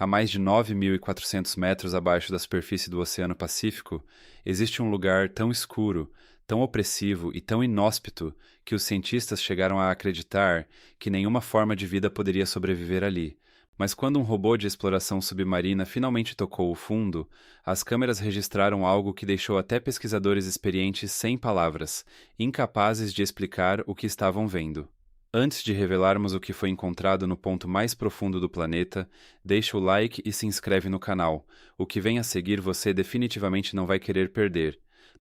A mais de 9.400 metros abaixo da superfície do Oceano Pacífico, existe um lugar tão escuro, tão opressivo e tão inóspito que os cientistas chegaram a acreditar que nenhuma forma de vida poderia sobreviver ali. Mas quando um robô de exploração submarina finalmente tocou o fundo, as câmeras registraram algo que deixou até pesquisadores experientes sem palavras, incapazes de explicar o que estavam vendo. Antes de revelarmos o que foi encontrado no ponto mais profundo do planeta, deixa o like e se inscreve no canal. O que vem a seguir você definitivamente não vai querer perder.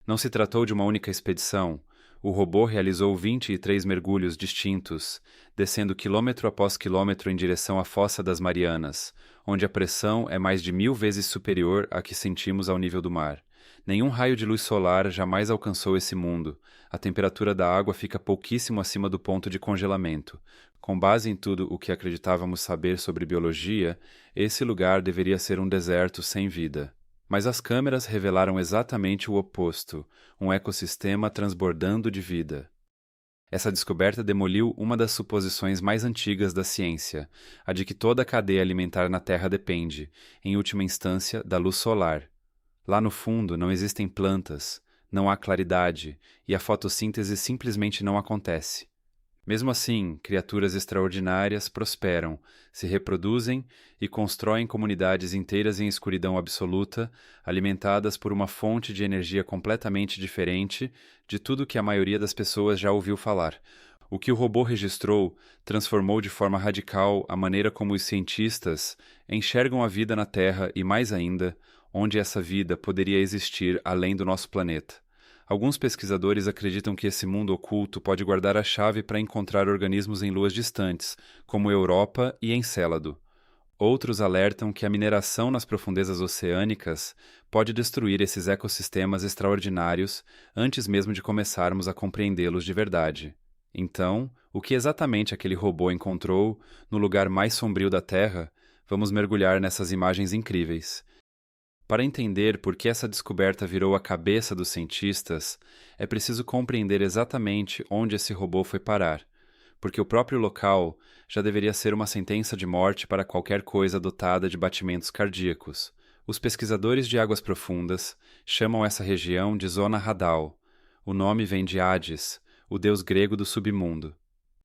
Não se tratou de uma única expedição. O robô realizou 23 mergulhos distintos, descendo quilômetro após quilômetro em direção à Fossa das Marianas, onde a pressão é mais de 1000 vezes superior à que sentimos ao nível do mar. Nenhum raio de luz solar jamais alcançou esse mundo. A temperatura da água fica pouquíssimo acima do ponto de congelamento. Com base em tudo o que acreditávamos saber sobre biologia, esse lugar deveria ser um deserto sem vida. Mas as câmeras revelaram exatamente o oposto, um ecossistema transbordando de vida. Essa descoberta demoliu uma das suposições mais antigas da ciência, a de que toda a cadeia alimentar na Terra depende, em última instância, da luz solar. Lá no fundo não existem plantas, não há claridade, e a fotossíntese simplesmente não acontece. Mesmo assim, criaturas extraordinárias prosperam, se reproduzem e constroem comunidades inteiras em escuridão absoluta, alimentadas por uma fonte de energia completamente diferente de tudo que a maioria das pessoas já ouviu falar. O que o robô registrou transformou de forma radical a maneira como os cientistas enxergam a vida na Terra e, mais ainda, onde essa vida poderia existir além do nosso planeta. Alguns pesquisadores acreditam que esse mundo oculto pode guardar a chave para encontrar organismos em luas distantes, como Europa e Encélado. Outros alertam que a mineração nas profundezas oceânicas pode destruir esses ecossistemas extraordinários antes mesmo de começarmos a compreendê-los de verdade. Então, o que exatamente aquele robô encontrou no lugar mais sombrio da Terra? Vamos mergulhar nessas imagens incríveis. Para entender por que essa descoberta virou a cabeça dos cientistas, é preciso compreender exatamente onde esse robô foi parar, porque o próprio local já deveria ser uma sentença de morte para qualquer coisa dotada de batimentos cardíacos. Os pesquisadores de águas profundas chamam essa região de Zona Radal. O nome vem de Hades, o deus grego do submundo.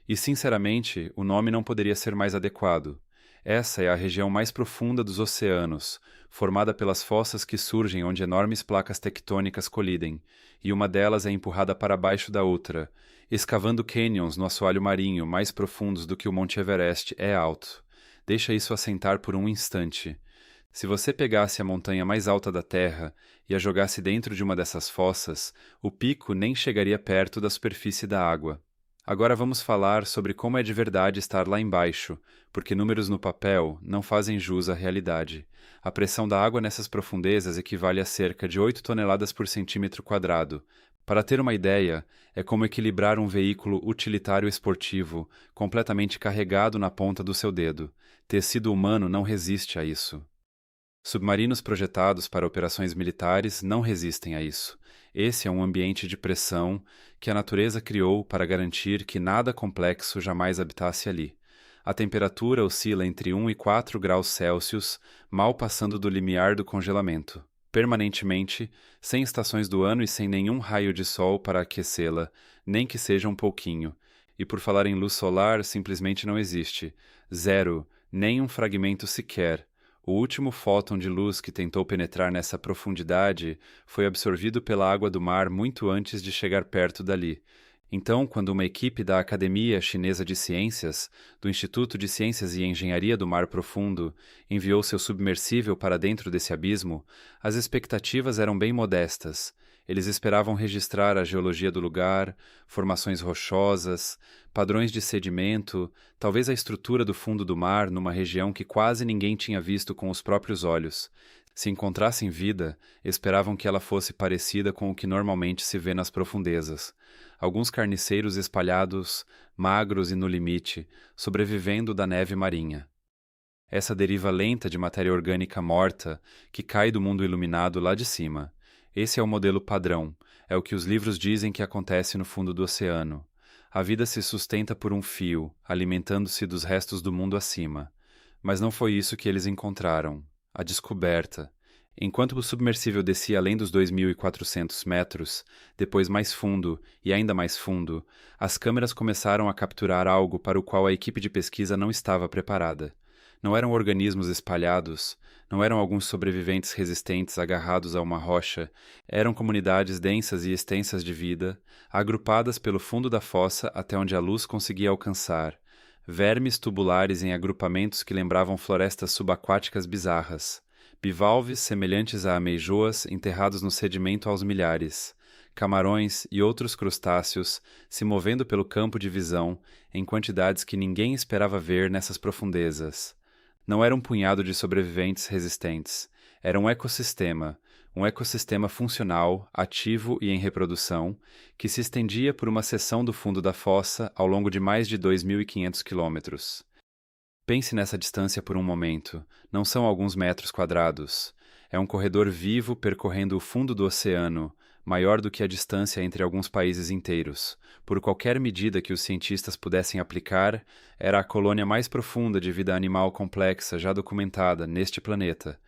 E, sinceramente, o nome não poderia ser mais adequado. Essa é a região mais profunda dos oceanos, formada pelas fossas que surgem onde enormes placas tectônicas colidem, e uma delas é empurrada para baixo da outra, escavando cânions no assoalho marinho mais profundos do que o Monte Everest é alto. Deixa isso assentar por um instante. Se você pegasse a montanha mais alta da Terra e a jogasse dentro de uma dessas fossas, o pico nem chegaria perto da superfície da água. Agora vamos falar sobre como é de verdade estar lá embaixo, porque números no papel não fazem jus à realidade. A pressão da água nessas profundezas equivale a cerca de 8 toneladas por centímetro quadrado. Para ter uma ideia, é como equilibrar um veículo utilitário esportivo completamente carregado na ponta do seu dedo. Tecido humano não resiste a isso. Submarinos projetados para operações militares não resistem a isso. Esse é um ambiente de pressão que a natureza criou para garantir que nada complexo jamais habitasse ali. A temperatura oscila entre 1 e 4 graus Celsius, mal passando do limiar do congelamento. Permanentemente, sem estações do ano e sem nenhum raio de sol para aquecê-la, nem que seja um pouquinho. E por falar em luz solar, simplesmente não existe. Zero, nem um fragmento sequer. O último fóton de luz que tentou penetrar nessa profundidade foi absorvido pela água do mar muito antes de chegar perto dali. Então, quando uma equipe da Academia Chinesa de Ciências, do Instituto de Ciências e Engenharia do Mar Profundo, enviou seu submersível para dentro desse abismo, as expectativas eram bem modestas. Eles esperavam registrar a geologia do lugar, formações rochosas, padrões de sedimento, talvez a estrutura do fundo do mar numa região que quase ninguém tinha visto com os próprios olhos. Se encontrassem vida, esperavam que ela fosse parecida com o que normalmente se vê nas profundezas. Alguns carniceiros espalhados, magros e no limite, sobrevivendo da neve marinha. Essa deriva lenta de matéria orgânica morta que cai do mundo iluminado lá de cima. Esse é o modelo padrão, é o que os livros dizem que acontece no fundo do oceano. A vida se sustenta por um fio, alimentando-se dos restos do mundo acima. Mas não foi isso que eles encontraram. A descoberta. Enquanto o submersível descia além dos 2.400 metros, depois mais fundo e ainda mais fundo, as câmeras começaram a capturar algo para o qual a equipe de pesquisa não estava preparada. Não eram organismos espalhados, não eram alguns sobreviventes resistentes agarrados a uma rocha, eram comunidades densas e extensas de vida, agrupadas pelo fundo da fossa até onde a luz conseguia alcançar. Vermes tubulares em agrupamentos que lembravam florestas subaquáticas bizarras. Bivalves semelhantes a ameijoas enterrados no sedimento aos milhares. Camarões e outros crustáceos se movendo pelo campo de visão em quantidades que ninguém esperava ver nessas profundezas. Não era um punhado de sobreviventes resistentes. Era um ecossistema funcional, ativo e em reprodução, que se estendia por uma seção do fundo da fossa ao longo de mais de 2.500 quilômetros. Pense nessa distância por um momento. Não são alguns metros quadrados. É um corredor vivo percorrendo o fundo do oceano, maior do que a distância entre alguns países inteiros. Por qualquer medida que os cientistas pudessem aplicar, era a colônia mais profunda de vida animal complexa já documentada neste planeta.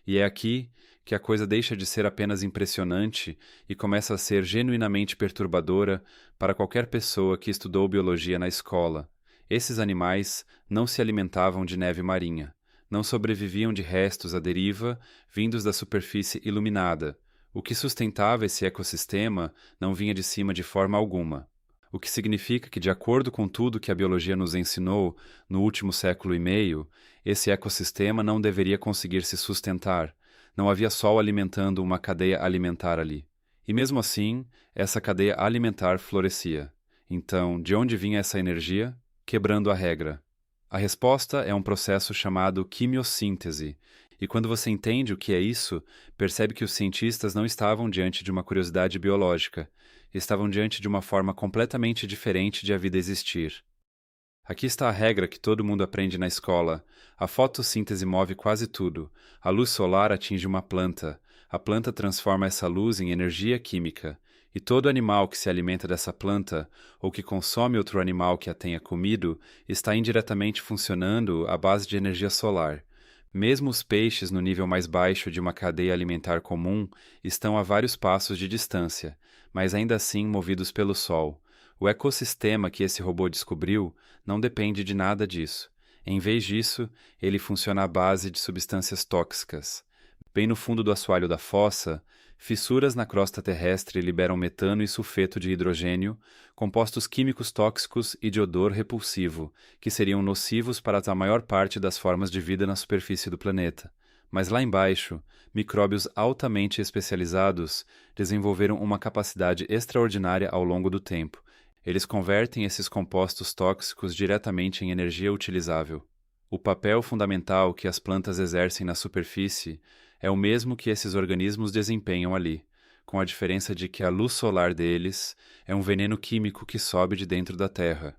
E é aqui que a coisa deixa de ser apenas impressionante e começa a ser genuinamente perturbadora para qualquer pessoa que estudou biologia na escola. Esses animais não se alimentavam de neve marinha, não sobreviviam de restos à deriva vindos da superfície iluminada. O que sustentava esse ecossistema não vinha de cima de forma alguma. O que significa que, de acordo com tudo que a biologia nos ensinou no último século e meio, esse ecossistema não deveria conseguir se sustentar. Não havia sol alimentando uma cadeia alimentar ali. E mesmo assim, essa cadeia alimentar florescia. Então, de onde vinha essa energia? Quebrando a regra. A resposta é um processo chamado quimiossíntese, e quando você entende o que é isso, percebe que os cientistas não estavam diante de uma curiosidade biológica, estavam diante de uma forma completamente diferente de a vida existir. Aqui está a regra que todo mundo aprende na escola. A fotossíntese move quase tudo. A luz solar atinge uma planta. A planta transforma essa luz em energia química. E todo animal que se alimenta dessa planta, ou que consome outro animal que a tenha comido, está indiretamente funcionando à base de energia solar. Mesmo os peixes no nível mais baixo de uma cadeia alimentar comum estão a vários passos de distância, mas ainda assim movidos pelo sol. O ecossistema que esse robô descobriu não depende de nada disso. Em vez disso, ele funciona à base de substâncias tóxicas. Bem no fundo do assoalho da fossa, fissuras na crosta terrestre liberam metano e sulfeto de hidrogênio, compostos químicos tóxicos e de odor repulsivo, que seriam nocivos para a maior parte das formas de vida na superfície do planeta. Mas lá embaixo, micróbios altamente especializados desenvolveram uma capacidade extraordinária ao longo do tempo. Eles convertem esses compostos tóxicos diretamente em energia utilizável. O papel fundamental que as plantas exercem na superfície é o mesmo que esses organismos desempenham ali, com a diferença de que a luz solar deles é um veneno químico que sobe de dentro da Terra.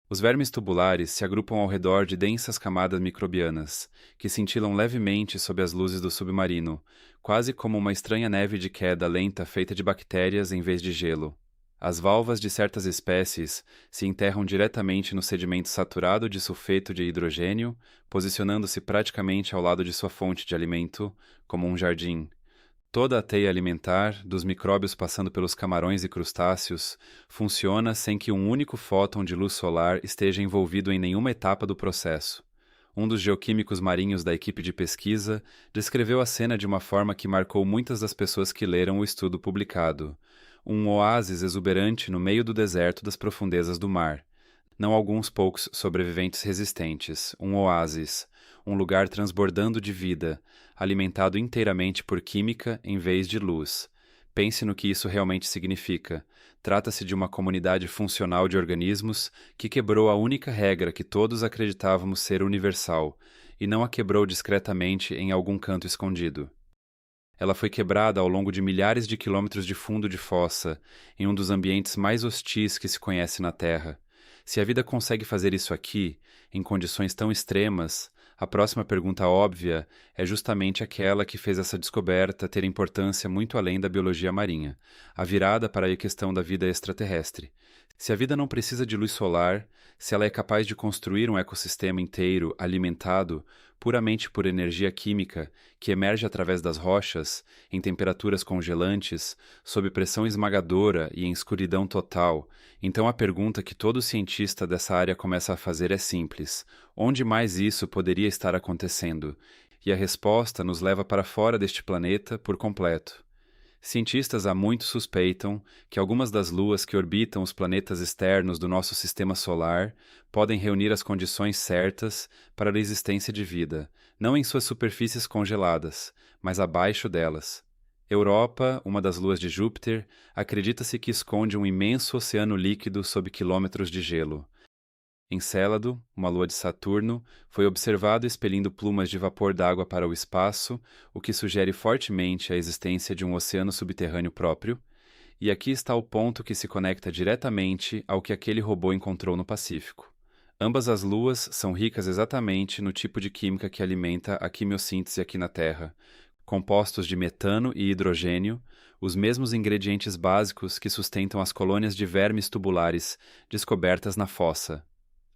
Os vermes tubulares se agrupam ao redor de densas camadas microbianas, que cintilam levemente sob as luzes do submarino, quase como uma estranha neve de queda lenta feita de bactérias em vez de gelo. As valvas de certas espécies se enterram diretamente no sedimento saturado de sulfeto de hidrogênio, posicionando-se praticamente ao lado de sua fonte de alimento, como um jardim. Toda a teia alimentar, dos micróbios passando pelos camarões e crustáceos, funciona sem que um único fóton de luz solar esteja envolvido em nenhuma etapa do processo. Um dos geoquímicos marinhos da equipe de pesquisa descreveu a cena de uma forma que marcou muitas das pessoas que leram o estudo publicado. Um oásis exuberante no meio do deserto das profundezas do mar. Não alguns poucos sobreviventes resistentes. Um oásis. Um lugar transbordando de vida, alimentado inteiramente por química em vez de luz. Pense no que isso realmente significa. Trata-se de uma comunidade funcional de organismos que quebrou a única regra que todos acreditávamos ser universal, e não a quebrou discretamente em algum canto escondido. Ela foi quebrada ao longo de milhares de quilômetros de fundo de fossa, em um dos ambientes mais hostis que se conhece na Terra. Se a vida consegue fazer isso aqui, em condições tão extremas, a próxima pergunta óbvia é justamente aquela que fez essa descoberta ter importância muito além da biologia marinha, a virada para a questão da vida extraterrestre. Se a vida não precisa de luz solar, se ela é capaz de construir um ecossistema inteiro alimentado puramente por energia química que emerge através das rochas, em temperaturas congelantes, sob pressão esmagadora e em escuridão total, então a pergunta que todo cientista dessa área começa a fazer é simples: onde mais isso poderia estar acontecendo? E a resposta nos leva para fora deste planeta por completo. Cientistas há muito suspeitam que algumas das luas que orbitam os planetas externos do nosso sistema solar podem reunir as condições certas para a existência de vida, não em suas superfícies congeladas, mas abaixo delas. Europa, uma das luas de Júpiter, acredita-se que esconde um imenso oceano líquido sob quilômetros de gelo. Encélado, uma lua de Saturno, foi observado expelindo plumas de vapor d'água para o espaço, o que sugere fortemente a existência de um oceano subterrâneo próprio, e aqui está o ponto que se conecta diretamente ao que aquele robô encontrou no Pacífico. Ambas as luas são ricas exatamente no tipo de química que alimenta a quimiossíntese aqui na Terra, compostos de metano e hidrogênio, os mesmos ingredientes básicos que sustentam as colônias de vermes tubulares descobertas na fossa.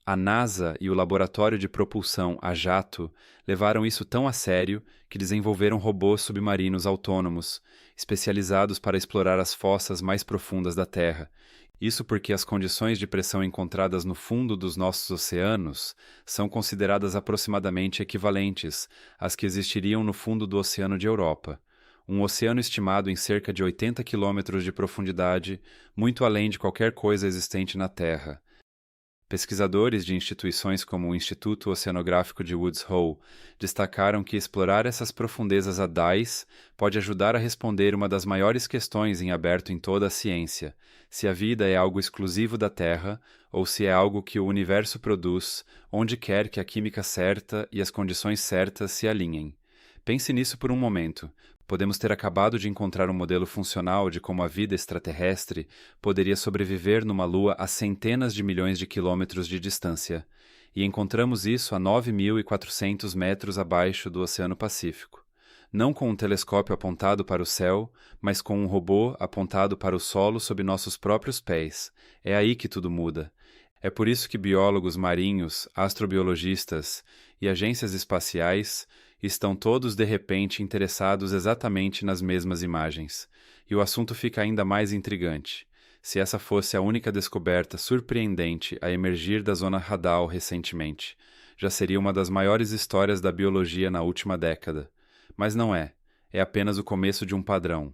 A NASA e o Laboratório de Propulsão a Jato levaram isso tão a sério que desenvolveram robôs submarinos autônomos, especializados para explorar as fossas mais profundas da Terra. Isso porque as condições de pressão encontradas no fundo dos nossos oceanos são consideradas aproximadamente equivalentes às que existiriam no fundo do Oceano de Europa. Um oceano estimado em cerca de 80 quilômetros de profundidade, muito além de qualquer coisa existente na Terra. Pesquisadores de instituições como o Instituto Oceanográfico de Woods Hole destacaram que explorar essas profundezas a DAIS pode ajudar a responder uma das maiores questões em aberto em toda a ciência: se a vida é algo exclusivo da Terra ou se é algo que o universo produz, onde quer que a química certa e as condições certas se alinhem. Pense nisso por um momento. Podemos ter acabado de encontrar um modelo funcional de como a vida extraterrestre poderia sobreviver numa Lua a centenas de milhões de quilômetros de distância, e encontramos isso a 9.400 metros abaixo do Oceano Pacífico. Não com um telescópio apontado para o céu, mas com um robô apontado para o solo sob nossos próprios pés. É aí que tudo muda. É por isso que biólogos marinhos, astrobiologistas e agências espaciais estão todos de repente interessados exatamente nas mesmas imagens. E o assunto fica ainda mais intrigante. Se essa fosse a única descoberta surpreendente a emergir da zona Hadal recentemente, já seria uma das maiores histórias da biologia na última década. Mas não é. É apenas o começo de um padrão.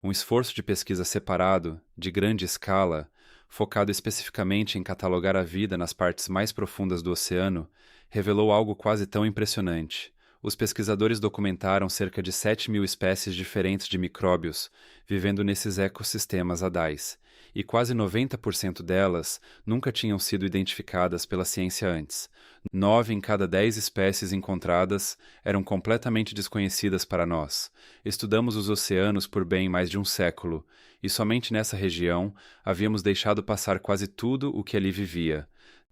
Um esforço de pesquisa separado, de grande escala, focado especificamente em catalogar a vida nas partes mais profundas do oceano, revelou algo quase tão impressionante. Os pesquisadores documentaram cerca de 7.000 espécies diferentes de micróbios vivendo nesses ecossistemas hadais, e quase 90% delas nunca tinham sido identificadas pela ciência antes. 9 em cada 10 espécies encontradas eram completamente desconhecidas para nós. Estudamos os oceanos por bem mais de um século, e somente nessa região havíamos deixado passar quase tudo o que ali vivia.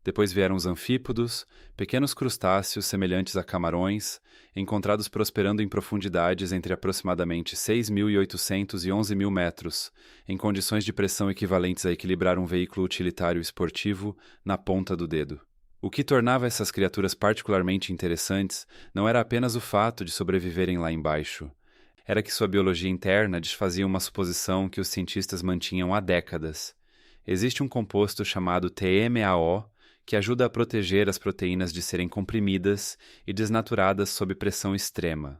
Depois vieram os anfípodos, pequenos crustáceos semelhantes a camarões, encontrados prosperando em profundidades entre aproximadamente 6.800 e 11.000 metros, em condições de pressão equivalentes a equilibrar um veículo utilitário esportivo na ponta do dedo. O que tornava essas criaturas particularmente interessantes não era apenas o fato de sobreviverem lá embaixo. Era que sua biologia interna desfazia uma suposição que os cientistas mantinham há décadas. Existe um composto chamado TMAO, que ajuda a proteger as proteínas de serem comprimidas e desnaturadas sob pressão extrema.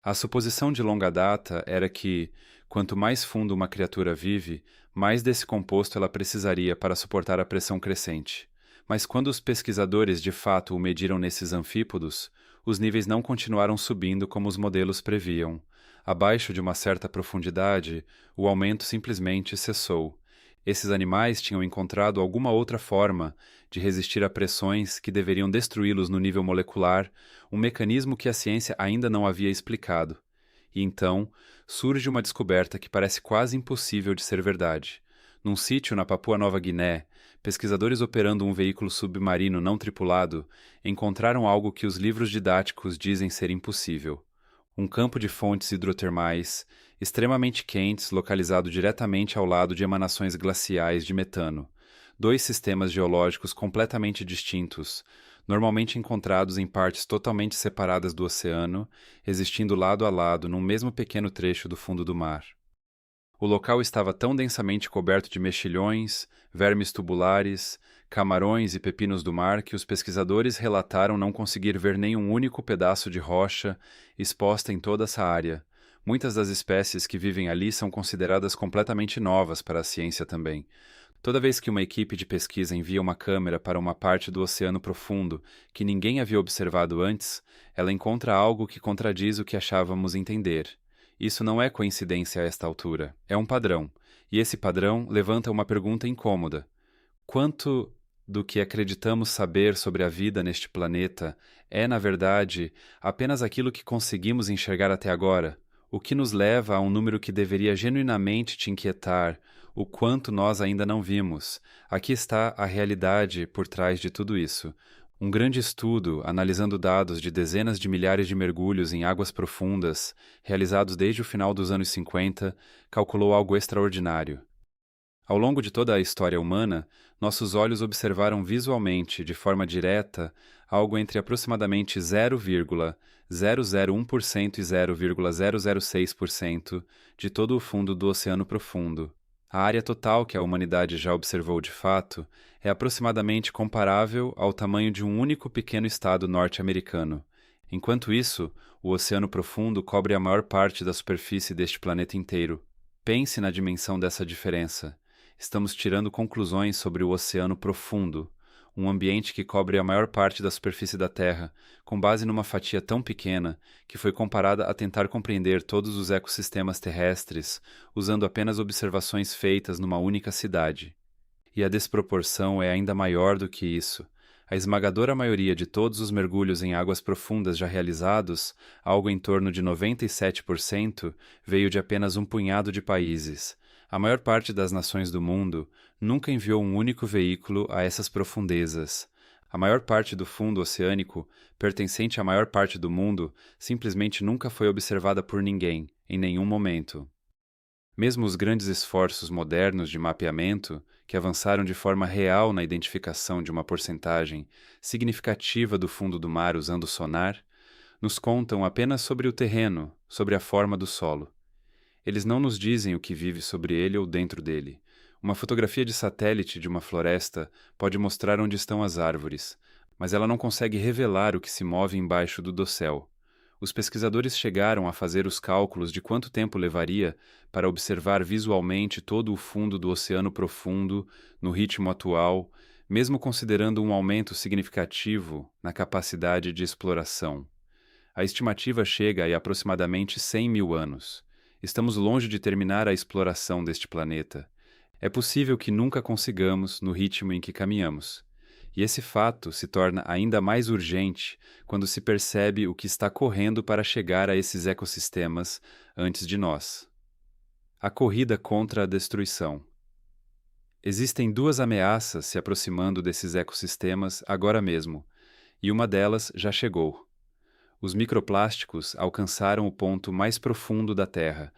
A suposição de longa data era que, quanto mais fundo uma criatura vive, mais desse composto ela precisaria para suportar a pressão crescente. Mas quando os pesquisadores de fato o mediram nesses anfípodos, os níveis não continuaram subindo como os modelos previam. Abaixo de uma certa profundidade, o aumento simplesmente cessou. Esses animais tinham encontrado alguma outra forma de resistir a pressões que deveriam destruí-los no nível molecular, um mecanismo que a ciência ainda não havia explicado. E então, surge uma descoberta que parece quase impossível de ser verdade. Num sítio na Papua Nova Guiné, pesquisadores operando um veículo submarino não tripulado encontraram algo que os livros didáticos dizem ser impossível: um campo de fontes hidrotermais, extremamente quentes, localizado diretamente ao lado de emanações glaciais de metano. Dois sistemas geológicos completamente distintos, normalmente encontrados em partes totalmente separadas do oceano, existindo lado a lado num mesmo pequeno trecho do fundo do mar. O local estava tão densamente coberto de mexilhões, vermes tubulares, camarões e pepinos do mar que os pesquisadores relataram não conseguir ver nenhum único pedaço de rocha exposta em toda essa área. Muitas das espécies que vivem ali são consideradas completamente novas para a ciência também. Toda vez que uma equipe de pesquisa envia uma câmera para uma parte do oceano profundo que ninguém havia observado antes, ela encontra algo que contradiz o que achávamos entender. Isso não é coincidência a esta altura, é um padrão. E esse padrão levanta uma pergunta incômoda. Quanto do que acreditamos saber sobre a vida neste planeta é, na verdade, apenas aquilo que conseguimos enxergar até agora? O que nos leva a um número que deveria genuinamente te inquietar, o quanto nós ainda não vimos. Aqui está a realidade por trás de tudo isso. Um grande estudo, analisando dados de dezenas de milhares de mergulhos em águas profundas, realizados desde o final dos anos 50, calculou algo extraordinário. Ao longo de toda a história humana, nossos olhos observaram visualmente, de forma direta, algo entre aproximadamente 0,001% e 0,006% de todo o fundo do oceano profundo. A área total que a humanidade já observou de fato é aproximadamente comparável ao tamanho de um único pequeno estado norte-americano. Enquanto isso, o oceano profundo cobre a maior parte da superfície deste planeta inteiro. Pense na dimensão dessa diferença. Estamos tirando conclusões sobre o oceano profundo, um ambiente que cobre a maior parte da superfície da Terra, com base numa fatia tão pequena que foi comparada a tentar compreender todos os ecossistemas terrestres usando apenas observações feitas numa única cidade. E a desproporção é ainda maior do que isso. A esmagadora maioria de todos os mergulhos em águas profundas já realizados, algo em torno de 97%, veio de apenas um punhado de países. A maior parte das nações do mundo nunca enviou um único veículo a essas profundezas. A maior parte do fundo oceânico, pertencente à maior parte do mundo, simplesmente nunca foi observada por ninguém, em nenhum momento. Mesmo os grandes esforços modernos de mapeamento, que avançaram de forma real na identificação de uma porcentagem significativa do fundo do mar usando sonar, nos contam apenas sobre o terreno, sobre a forma do solo. Eles não nos dizem o que vive sobre ele ou dentro dele. Uma fotografia de satélite de uma floresta pode mostrar onde estão as árvores, mas ela não consegue revelar o que se move embaixo do dossel. Os pesquisadores chegaram a fazer os cálculos de quanto tempo levaria para observar visualmente todo o fundo do oceano profundo no ritmo atual, mesmo considerando um aumento significativo na capacidade de exploração. A estimativa chega a aproximadamente 100 mil anos. Estamos longe de terminar a exploração deste planeta. É possível que nunca consigamos no ritmo em que caminhamos. E esse fato se torna ainda mais urgente quando se percebe o que está correndo para chegar a esses ecossistemas antes de nós. A corrida contra a destruição. Existem duas ameaças se aproximando desses ecossistemas agora mesmo, e uma delas já chegou. Os microplásticos alcançaram o ponto mais profundo da Terra.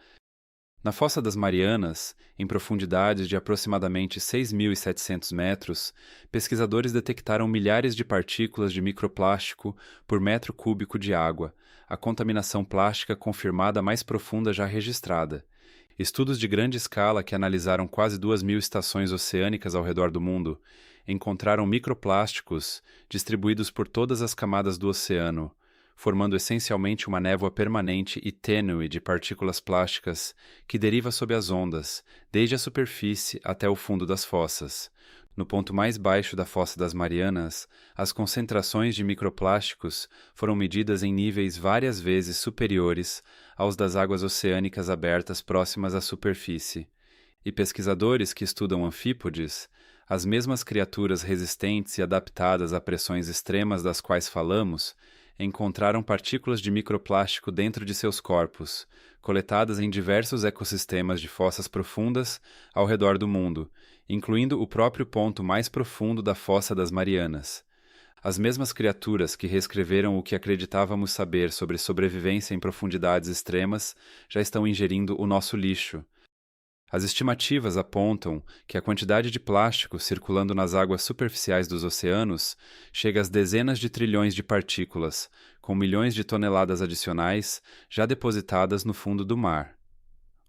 Na Fossa das Marianas, em profundidades de aproximadamente 6.700 metros, pesquisadores detectaram milhares de partículas de microplástico por metro cúbico de água, a contaminação plástica confirmada mais profunda já registrada. Estudos de grande escala que analisaram quase 2.000 estações oceânicas ao redor do mundo encontraram microplásticos distribuídos por todas as camadas do oceano, formando essencialmente uma névoa permanente e tênue de partículas plásticas que deriva sob as ondas, desde a superfície até o fundo das fossas. No ponto mais baixo da Fossa das Marianas, as concentrações de microplásticos foram medidas em níveis várias vezes superiores aos das águas oceânicas abertas próximas à superfície. E pesquisadores que estudam anfípodes, as mesmas criaturas resistentes e adaptadas a pressões extremas das quais falamos, encontraram partículas de microplástico dentro de seus corpos, coletadas em diversos ecossistemas de fossas profundas ao redor do mundo, incluindo o próprio ponto mais profundo da Fossa das Marianas. As mesmas criaturas que reescreveram o que acreditávamos saber sobre sobrevivência em profundidades extremas já estão ingerindo o nosso lixo. As estimativas apontam que a quantidade de plástico circulando nas águas superficiais dos oceanos chega às dezenas de trilhões de partículas, com milhões de toneladas adicionais já depositadas no fundo do mar.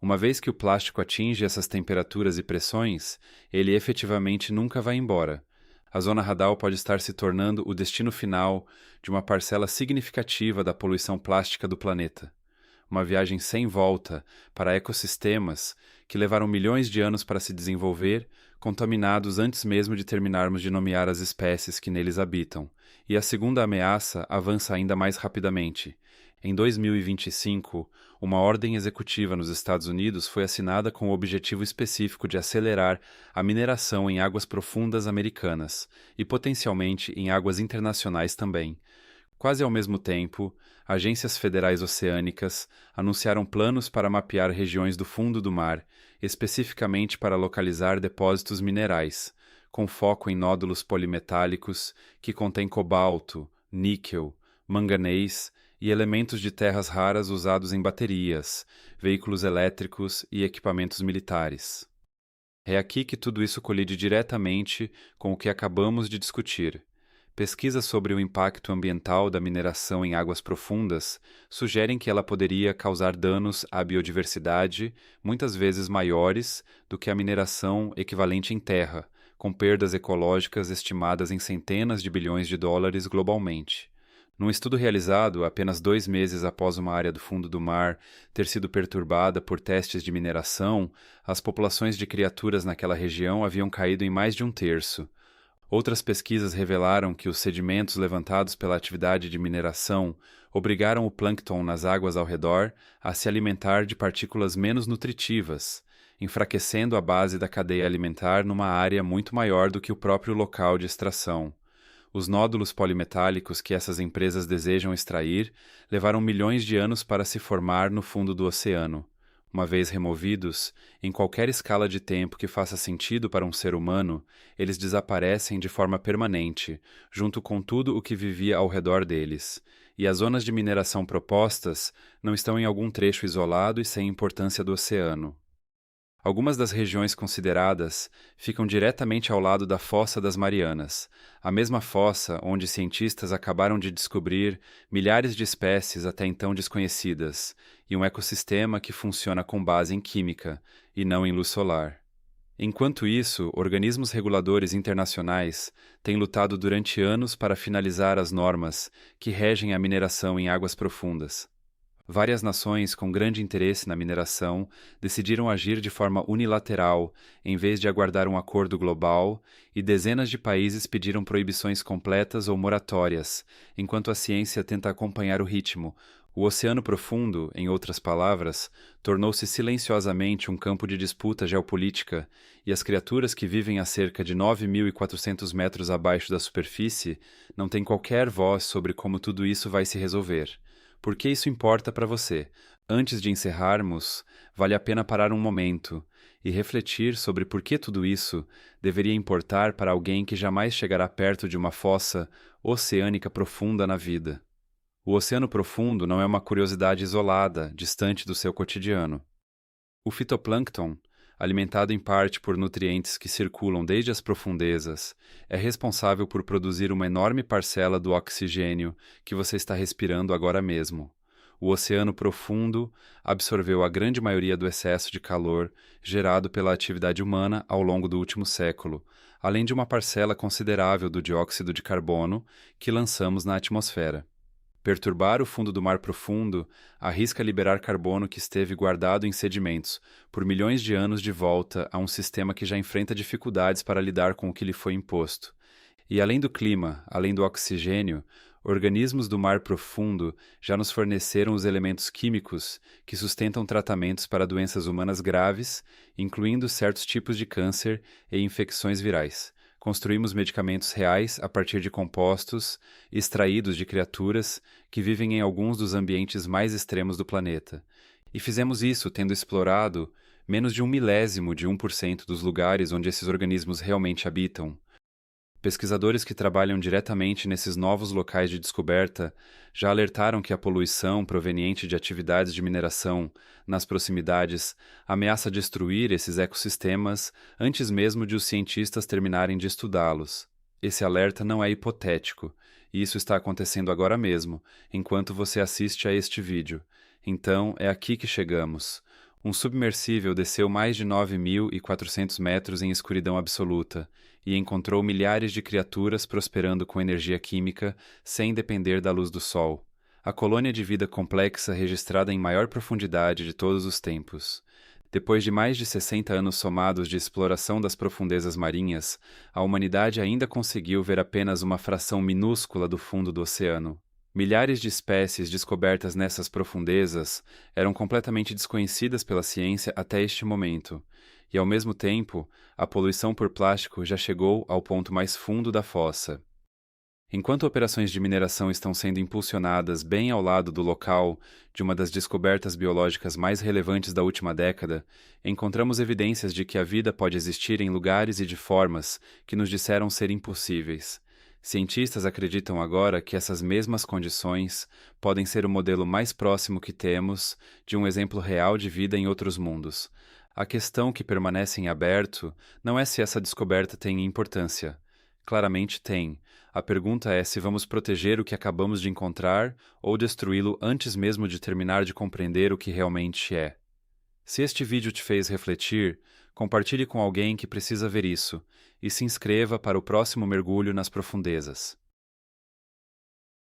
Uma vez que o plástico atinge essas temperaturas e pressões, ele efetivamente nunca vai embora. A zona radal pode estar se tornando o destino final de uma parcela significativa da poluição plástica do planeta. Uma viagem sem volta para ecossistemas que levaram milhões de anos para se desenvolver, contaminados antes mesmo de terminarmos de nomear as espécies que neles habitam. E a segunda ameaça avança ainda mais rapidamente. Em 2025, uma ordem executiva nos Estados Unidos foi assinada com o objetivo específico de acelerar a mineração em águas profundas americanas e potencialmente em águas internacionais também. Quase ao mesmo tempo, agências federais oceânicas anunciaram planos para mapear regiões do fundo do mar, especificamente para localizar depósitos minerais, com foco em nódulos polimetálicos que contêm cobalto, níquel, manganês e elementos de terras raras usados em baterias, veículos elétricos e equipamentos militares. É aqui que tudo isso colide diretamente com o que acabamos de discutir. Pesquisas sobre o impacto ambiental da mineração em águas profundas sugerem que ela poderia causar danos à biodiversidade muitas vezes maiores do que a mineração equivalente em terra, com perdas ecológicas estimadas em centenas de bilhões de dólares globalmente. Num estudo realizado apenas 2 meses após uma área do fundo do mar ter sido perturbada por testes de mineração, as populações de criaturas naquela região haviam caído em mais de 1/3. Outras pesquisas revelaram que os sedimentos levantados pela atividade de mineração obrigaram o plâncton nas águas ao redor a se alimentar de partículas menos nutritivas, enfraquecendo a base da cadeia alimentar numa área muito maior do que o próprio local de extração. Os nódulos polimetálicos que essas empresas desejam extrair levaram milhões de anos para se formar no fundo do oceano. Uma vez removidos, em qualquer escala de tempo que faça sentido para um ser humano, eles desaparecem de forma permanente, junto com tudo o que vivia ao redor deles. E as zonas de mineração propostas não estão em algum trecho isolado e sem importância do oceano. Algumas das regiões consideradas ficam diretamente ao lado da Fossa das Marianas, a mesma fossa onde cientistas acabaram de descobrir milhares de espécies até então desconhecidas, e um ecossistema que funciona com base em química, e não em luz solar. Enquanto isso, organismos reguladores internacionais têm lutado durante anos para finalizar as normas que regem a mineração em águas profundas. Várias nações com grande interesse na mineração decidiram agir de forma unilateral, em vez de aguardar um acordo global, e dezenas de países pediram proibições completas ou moratórias, enquanto a ciência tenta acompanhar o ritmo. O Oceano Profundo, em outras palavras, tornou-se silenciosamente um campo de disputa geopolítica, e as criaturas que vivem a cerca de 9.400 metros abaixo da superfície não têm qualquer voz sobre como tudo isso vai se resolver. Por que isso importa para você? Antes de encerrarmos, vale a pena parar um momento e refletir sobre por que tudo isso deveria importar para alguém que jamais chegará perto de uma fossa oceânica profunda na vida. O Oceano Profundo não é uma curiosidade isolada, distante do seu cotidiano. O fitoplâncton, alimentado em parte por nutrientes que circulam desde as profundezas, é responsável por produzir uma enorme parcela do oxigênio que você está respirando agora mesmo. O Oceano Profundo absorveu a grande maioria do excesso de calor gerado pela atividade humana ao longo do último século, além de uma parcela considerável do dióxido de carbono que lançamos na atmosfera. Perturbar o fundo do mar profundo arrisca liberar carbono que esteve guardado em sedimentos por milhões de anos de volta a um sistema que já enfrenta dificuldades para lidar com o que lhe foi imposto. E além do clima, além do oxigênio, organismos do mar profundo já nos forneceram os elementos químicos que sustentam tratamentos para doenças humanas graves, incluindo certos tipos de câncer e infecções virais. Construímos medicamentos reais a partir de compostos extraídos de criaturas que vivem em alguns dos ambientes mais extremos do planeta. E fizemos isso tendo explorado menos de 1/1000 de 1% dos lugares onde esses organismos realmente habitam. Pesquisadores que trabalham diretamente nesses novos locais de descoberta já alertaram que a poluição proveniente de atividades de mineração nas proximidades ameaça destruir esses ecossistemas antes mesmo de os cientistas terminarem de estudá-los. Esse alerta não é hipotético, e isso está acontecendo agora mesmo, enquanto você assiste a este vídeo. Então, é aqui que chegamos. Um submersível desceu mais de 9.400 metros em escuridão absoluta e encontrou milhares de criaturas prosperando com energia química sem depender da luz do sol. A colônia de vida complexa registrada em maior profundidade de todos os tempos. Depois de mais de 60 anos somados de exploração das profundezas marinhas, a humanidade ainda conseguiu ver apenas uma fração minúscula do fundo do oceano. Milhares de espécies descobertas nessas profundezas eram completamente desconhecidas pela ciência até este momento, e ao mesmo tempo, a poluição por plástico já chegou ao ponto mais fundo da fossa. Enquanto operações de mineração estão sendo impulsionadas bem ao lado do local de uma das descobertas biológicas mais relevantes da última década, encontramos evidências de que a vida pode existir em lugares e de formas que nos disseram ser impossíveis. Cientistas acreditam agora que essas mesmas condições podem ser o modelo mais próximo que temos de um exemplo real de vida em outros mundos. A questão que permanece em aberto não é se essa descoberta tem importância. Claramente tem. A pergunta é se vamos proteger o que acabamos de encontrar ou destruí-lo antes mesmo de terminar de compreender o que realmente é. Se este vídeo te fez refletir, compartilhe com alguém que precisa ver isso e se inscreva para o próximo mergulho nas profundezas.